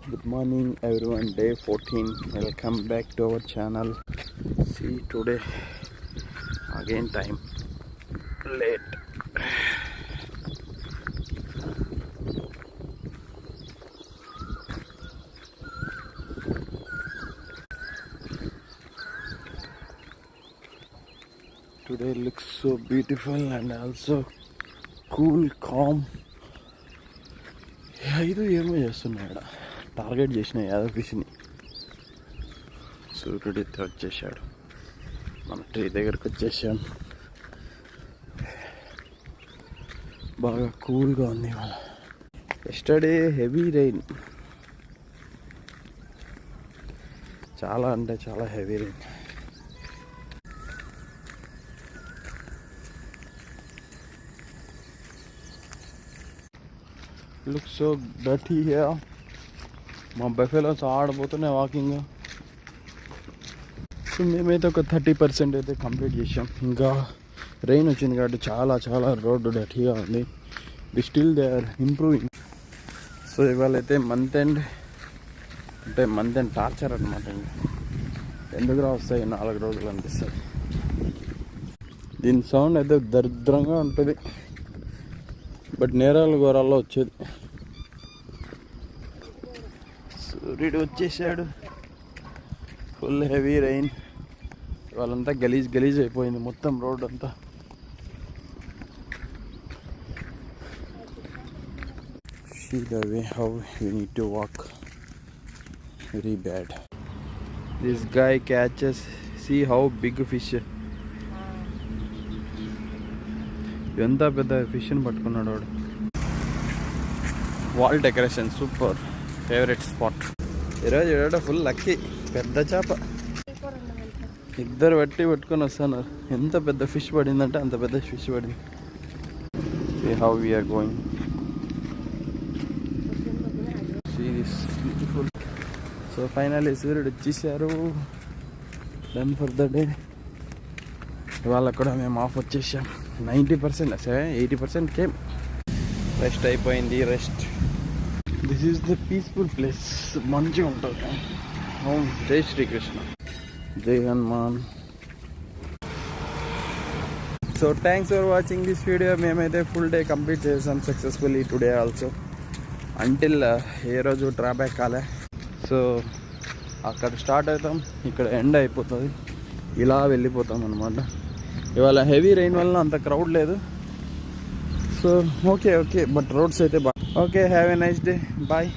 Good morning everyone, day 14. Welcome back to our channel. See today again time late. Today looks so beautiful and also cool, calm. ఇది ఏమో చేస్తున్నాడు, target చేసిన యాదవ్ ఫిష్ని. సూర్యుడు ఎత్తి వచ్చేసాడు, మన ట్రీ దగ్గరకు వచ్చేసాం. బాగా కూల్గా ఉంది ఇవాళ. ఎస్టర్డే హెవీ రెయిన్, చాలా అంటే చాలా heavy rain. Look so dirty here. మా బఫెలోస్ ఆడబోతున్నాయి వాకింగ్. సో మేమైతే ఒక 30% అయితే కంప్లీట్ చేసాం. ఇంకా రెయిన్ వచ్చింది కాబట్టి చాలా చాలా రోడ్డు డర్టీగా ఉంది. We still they are improving. So ఇవాళ అయితే మంత్ ఎండ్ టార్చర్ అనమాట. ఎందుకురా వస్తాయి 4 రోజులు అనిపిస్తుంది. దీని సౌండ్ అయితే దరిద్రంగా ఉంటుంది, బట్ నేరాలు ఘోరాల్లో వచ్చేది. సూర్యుడు వచ్చేసాడు. Full heavy rain. వాళ్ళంతా గలీజ్ అయిపోయింది మొత్తం రోడ్ అంతా. See the way how you need to walk, very bad. This guy catches, see how big fish. ఎంత పెద్ద ఫిష్ని పట్టుకున్నాడు వాడు. Wall decoration super, favourite spot. ఈరోజు ఏడో ఫుల్ లక్కీ, పెద్ద చేప. ఇద్దరు పట్టుకొని వస్తున్నారు. ఎంత పెద్ద ఫిష్ పడిందంటే అంత పెద్ద ఫిష్ పడింది. See how we are going. See this beautiful. So finally సూర్యుడు వచ్చేసారు. Done for the day. ఇవాళ కూడా మేము ఆఫ్ వచ్చేసాం. 90%, 80% కేమ్. రెస్ట్ అయిపోయింది, rest. This is the peaceful place. మంచిగా ఉంటుంది. ఓం జై శ్రీకృష్ణ, జై Hanuman. So thanks for watching this video. మేమైతే ఫుల్ డే కంప్లీట్ చేసాం సక్సెస్ఫుల్లీ టుడే ఆల్సో. అంటిల్ ఏ రోజు డ్రాబ్యాక్ కాలే. సో అక్కడ స్టార్ట్ అవుతాం, ఇక్కడ ఎండ్ అయిపోతుంది, ఇలా వెళ్ళిపోతాం అనమాట. ఇవాళ హెవీ రెయిన్ వల్ల అంత క్రౌడ్ లేదు. సో ఓకే బట్ రోడ్స్ అయితే okay. Have a nice day, bye.